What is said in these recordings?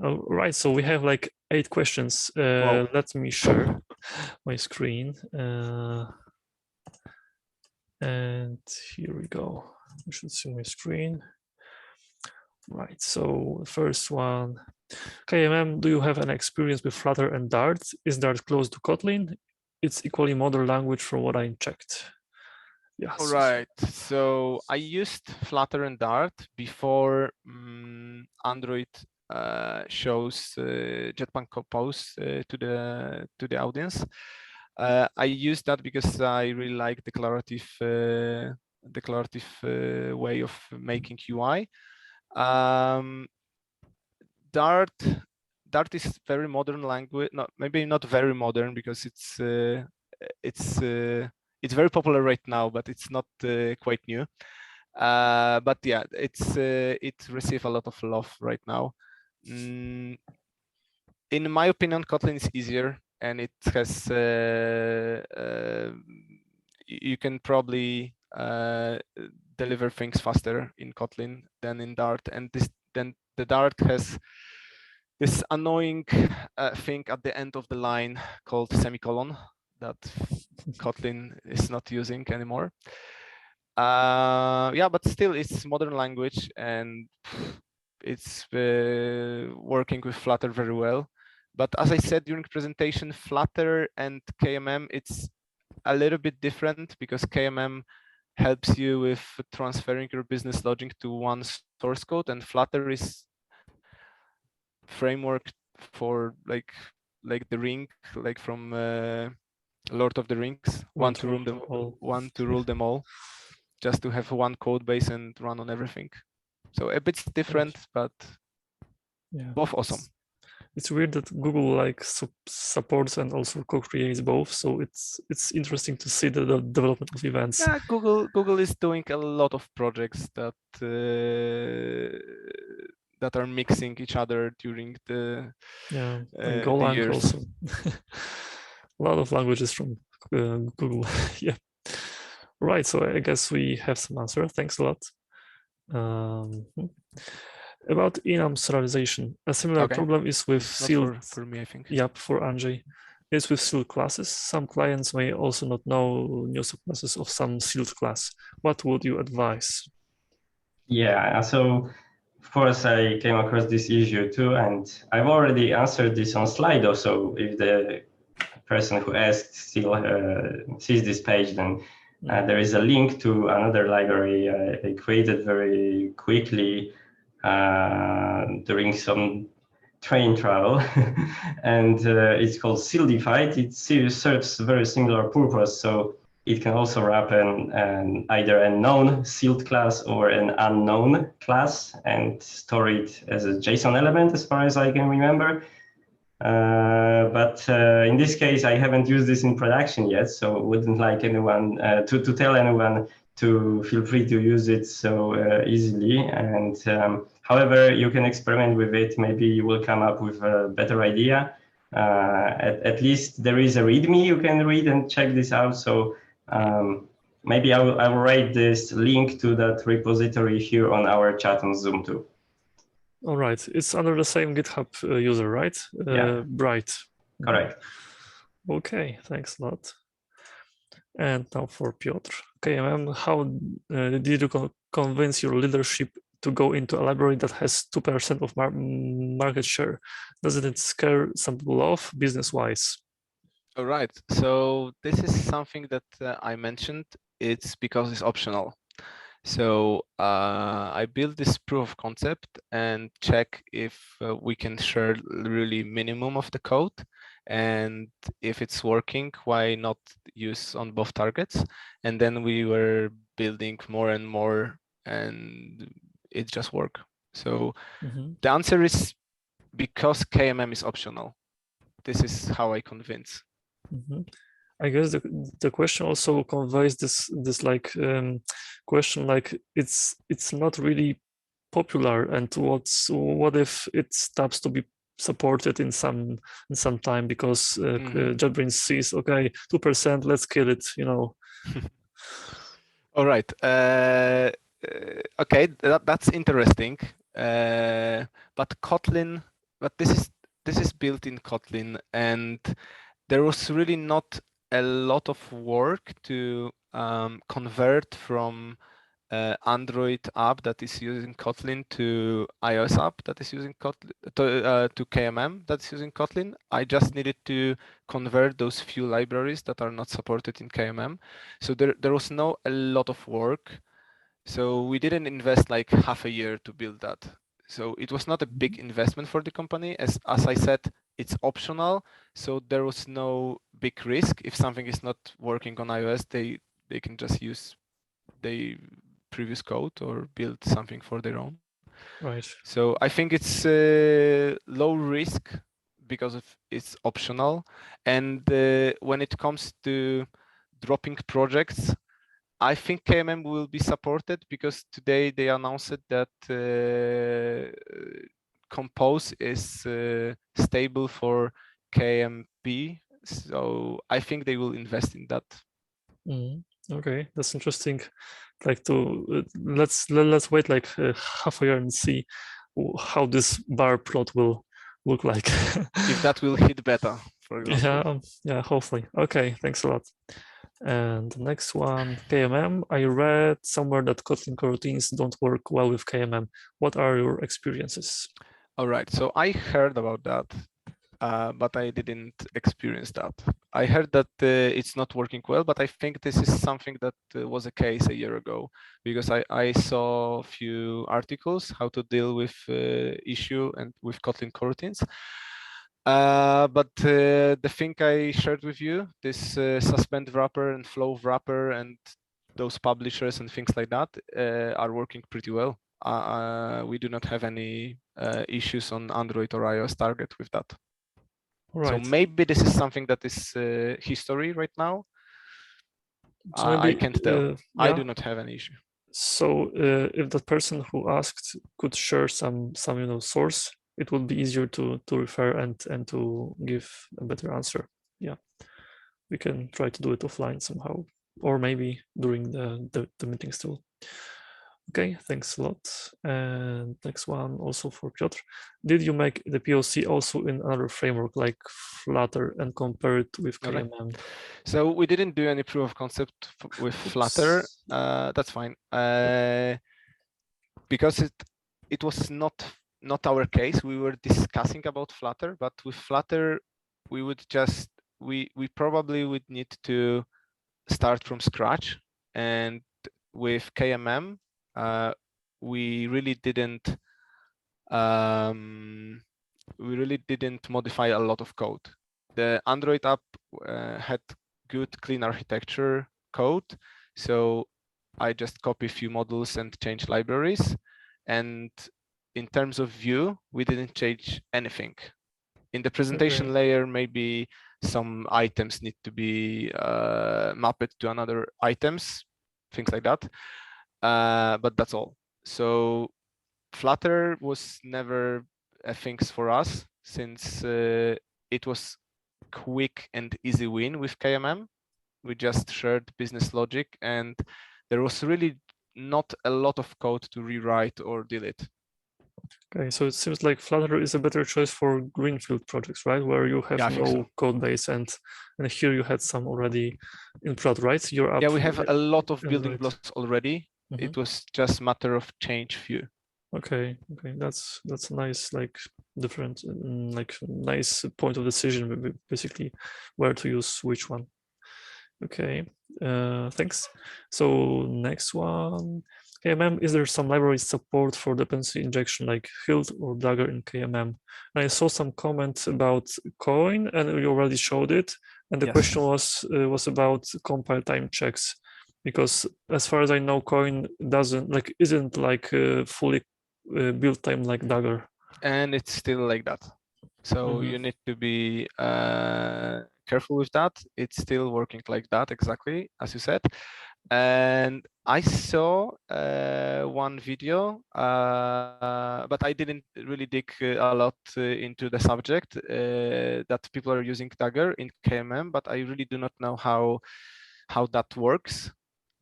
All right, so we have like 8 questions. Wow. Let me share my screen. And here we go. You should see my screen. Right, so first one. KMM, do you have an experience with Flutter and Dart? Is Dart close to Kotlin? It's equally modern language from what I checked. Yeah. All right. So I used Flutter and Dart before Android shows Jetpack Compose to the audience. I used that because I really like declarative way of making UI. Dart is very modern language. No, maybe not very modern because it's very popular right now, but it's not quite new. But yeah, it receives a lot of love right now. In my opinion, Kotlin is easier, and it has you can probably deliver things faster in Kotlin than in Dart, and then the Dart has this annoying thing at the end of the line called semicolon that Kotlin is not using anymore. Yeah, but still it's modern language and it's working with Flutter very well. But as I said during presentation, Flutter and KMM, it's a little bit different because KMM helps you with transferring your business logic to one source code, and Flutter is framework for like the ring, like from Lord of the Rings, one to rule them all, just to have one code base and run on everything. So a bit different, but yeah, both awesome. It's weird that Google like supports and also co-creates both. So it's interesting to see the development of events. Yeah, Google is doing a lot of projects that that are mixing each other during the Golang years. Also. A lot of languages from Google. Yeah. Right. So I guess we have some answer. Thanks a lot. About enum serialization, a similar problem is with sealed. For me, I think. Yep, for Andrzej. Is with sealed classes. Some clients may also not know new subclasses of some sealed class. What would you advise? Yeah, so of course I came across this issue too, and I've already answered this on Slido. So if the person who asked still sees this page, then there is a link to another library I created very quickly during some train travel, and it's called Sealdified. It serves a very similar purpose, so it can also wrap an either a known sealed class or an unknown class and store it as a JSON element, as far as I can remember. But in this case, I haven't used this in production yet, so wouldn't like anyone to tell anyone to feel free to use it so easily. And however, you can experiment with it. Maybe you will come up with a better idea. At least there is a README you can read and check this out. So maybe I will write this link to that repository here on our chat on Zoom too. All right, it's under the same GitHub user, right? Yeah. Bright. Correct. Okay, thanks a lot. And now for Piotr. KMM, how did you convince your leadership to go into a library that has 2% of market share? Doesn't it scare some people off business-wise? All right, so this is something that I mentioned. It's because it's optional. So I built this proof of concept and check if we can share really minimum of the code, and if it's working, why not use on both targets? And then we were building more and more, and it just worked. So the answer is because KMM is optional. This is how I convince. I guess the question also conveys this like question like it's not really popular, and what if it stops to be supported in some time because JetBrains sees, okay, 2%, let's kill it, you know. All right. Okay, that's interesting. But Kotlin but this is built in Kotlin, and there was really not a lot of work to convert from Android app that is using Kotlin to iOS app that is using Kotlin to KMM that's using Kotlin. I just needed to convert those few libraries that are not supported in KMM. So there was no a lot of work. So we didn't invest like half a year to build that. So it was not a big investment for the company. As I said, it's optional. So there was no big risk. If something is not working on iOS, they can just use the previous code or build something for their own. Right. So I think it's low risk because of it's optional. And when it comes to dropping projects, I think KMM will be supported because today they announced that Compose is stable for KMP. So I think they will invest in that. Okay, that's interesting. Like to let's wait like half a year and see how this bar plot will look like. If that will hit beta, for example. Yeah, hopefully. Okay, thanks a lot. And the next one, KMM. I read somewhere that Kotlin coroutines don't work well with KMM. What are your experiences? All right, so I heard about that, but I didn't experience that. I heard that it's not working well, but I think this is something that was a case a year ago, because I saw a few articles how to deal with issue and with Kotlin coroutines. But the thing I shared with you, this suspend wrapper and flow wrapper and those publishers and things like that are working pretty well. We do not have any issues on Android or iOS Target with that. Right. So maybe this is something that is history right now. So maybe, I can't tell. I do not have any issue. So if the person who asked could share some source, it would be easier to refer and to give a better answer. Yeah, we can try to do it offline somehow, or maybe during the meeting still. Okay, thanks a lot. And next one also for Piotr. Did you make the POC also in another framework like Flutter and compare it with KMM? Okay. So we didn't do any proof of concept with Flutter. That's fine. Because it was not our case. We were discussing about Flutter, but with Flutter, we would just we probably would need to start from scratch. And with KMM, we really didn't modify a lot of code. The Android app had good clean architecture code, so I just copy a few modules and change libraries. And in terms of view, we didn't change anything. In the presentation layer, maybe some items need to be mapped to another items, things like that. But that's all. So Flutter was never a thing for us, since it was quick and easy win with KMM. We just shared business logic, and there was really not a lot of code to rewrite or delete. Okay, so it seems like Flutter is a better choice for greenfield projects, right? Where you have no code base, and here you had some already in prod, right? Your app, we have a lot of building blocks already. It was just a matter of change few. Okay, that's a nice, like, different, like, nice point of decision, basically, where to use which one. Okay, thanks. So next one, KMM, is there some library support for dependency injection like Hilt or Dagger in KMM? And I saw some comments about Coin, and we already showed it. And the question was about compile time checks, because as far as I know, Coin isn't fully build time like Dagger. And it's still like that. So you need to be careful with that. It's still working like that, exactly as you said. And I saw one video, but I didn't really dig a lot into the subject, that people are using Dagger in KMM, but I really do not know how that works,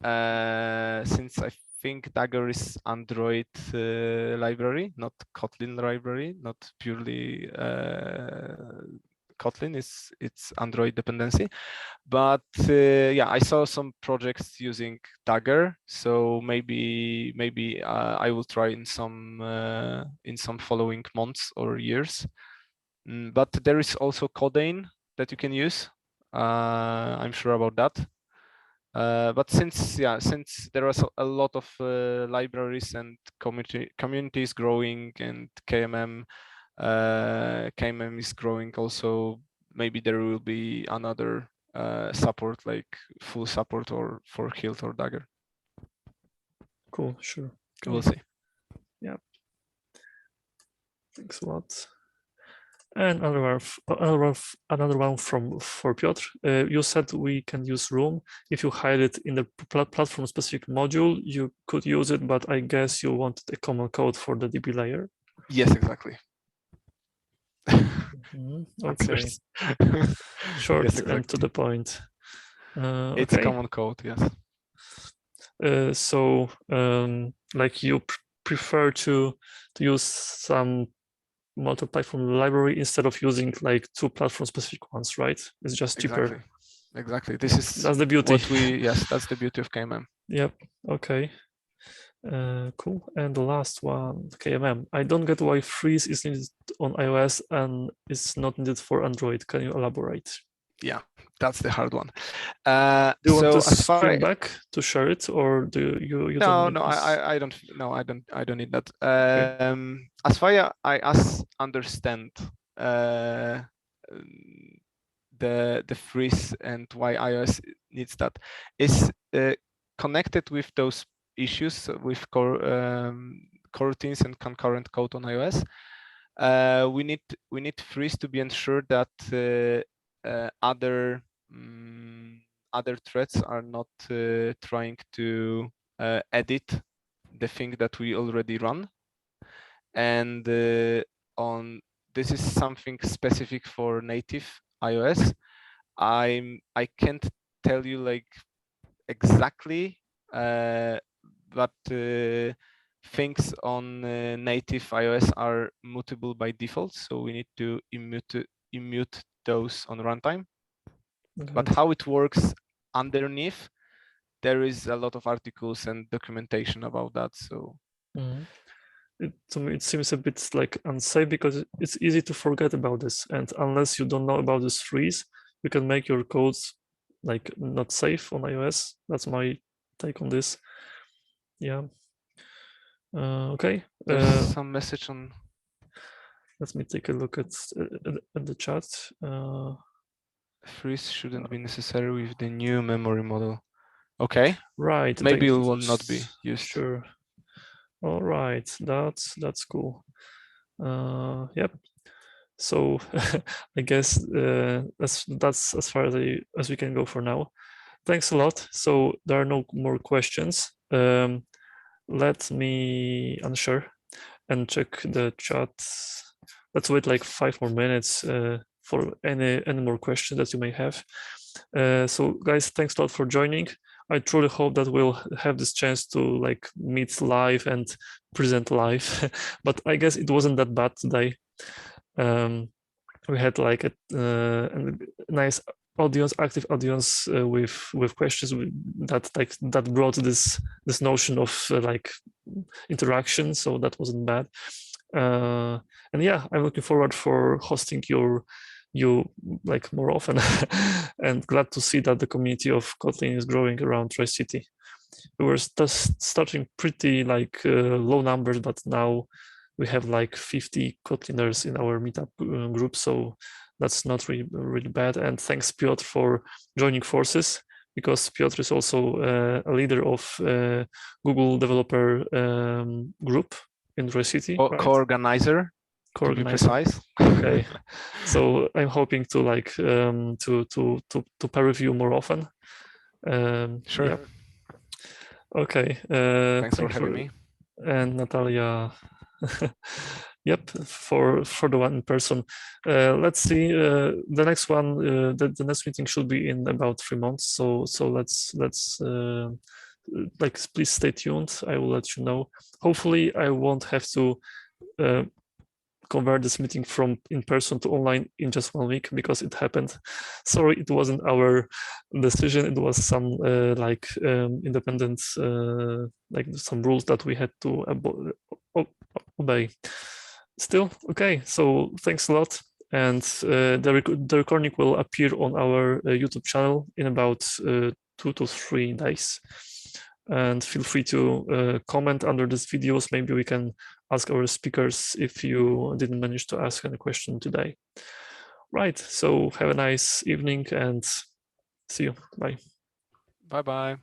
since I think Dagger is Android library, not Kotlin library, not purely Kotlin. It's Android dependency. But yeah, I saw some projects using Dagger, so maybe I will try in some following months or years. But there is also Codeine that you can use. I'm sure about that. But since there are a lot of libraries and communities growing, and KMM is growing also, maybe there will be another support, like full support or for Hilt or Dagger. Cool, sure. Okay. We'll see. Yeah. Thanks a lot. And another one for Piotr. You said we can use Room. If you hide it in the platform specific module, you could use it, but I guess you wanted a common code for the DB layer. Yes, exactly. Okay. Short yes, exactly. and to the point. It's okay. common code, yes. So like you prefer to use some multi-platform library instead of using like two platform specific ones, right? It's just cheaper. Exactly. That's the beauty. That's the beauty of KMM. Yep. Okay. Cool. And the last one, KMM. I don't get why freeze is needed on iOS and is not needed for Android. Can you elaborate? Yeah, that's the hard one. Do you want to screen back to share it, or do you no, don't no, I don't. No, I don't need that. Okay. As far as understand the freeze and why iOS needs that is connected with those issues with coroutines and concurrent code on iOS. We need freeze to be ensured that other threads are not trying to edit the thing that we already run, and this is something specific for native iOS. I can't tell you like exactly, but things on native iOS are mutable by default, so we need to immute those on runtime. But how it works underneath, there is a lot of articles and documentation about that. So to me, it seems a bit like unsafe because it's easy to forget about this. And unless you don't know about this freeze, you can make your codes like not safe on iOS. That's my take on this. Yeah. Okay. There's some message on. Let me take a look at the chat. Freeze shouldn't be necessary with the new memory model. Okay. Right. Maybe it will not be used. Sure. All right. That's cool. Yep. So I guess that's as far as we can go for now. Thanks a lot. So there are no more questions. Let me unshare and check the chat. Let's wait like 5 more minutes for any more questions that you may have. So guys, thanks a lot for joining. I truly hope that we'll have this chance to like meet live and present live, but I guess it wasn't that bad today. We had like a nice audience, active audience with questions that brought this notion of like interaction, so that wasn't bad. And yeah, I'm looking forward for hosting you like more often and glad to see that the community of Kotlin is growing around Tri-City. We were starting pretty like low numbers, but now we have like 50 Kotliners in our meetup group, so that's not really bad. And thanks Piotr for joining forces, because Piotr is also a leader of Google developer group in Tri-City, right? Co-organizer. To be precise. Okay, so I'm hoping to like to pair with you more often. Sure. Yeah. Okay. Thanks for having me. And Natalia. Yep, for the one in person. Let's see. The next one, the next meeting should be in about 3 months. So let's like please stay tuned. I will let you know. Hopefully, I won't have to convert this meeting from in person to online in just 1 week, because it happened. Sorry, it wasn't our decision. It was some independent, like some rules that we had to obey. Still, okay. So thanks a lot. And the recording will appear on our YouTube channel in about 2 to 3 days. And feel free to comment under these videos. Maybe we can ask our speakers if you didn't manage to ask any question today. Right, so have a nice evening and see you. Bye. Bye-bye.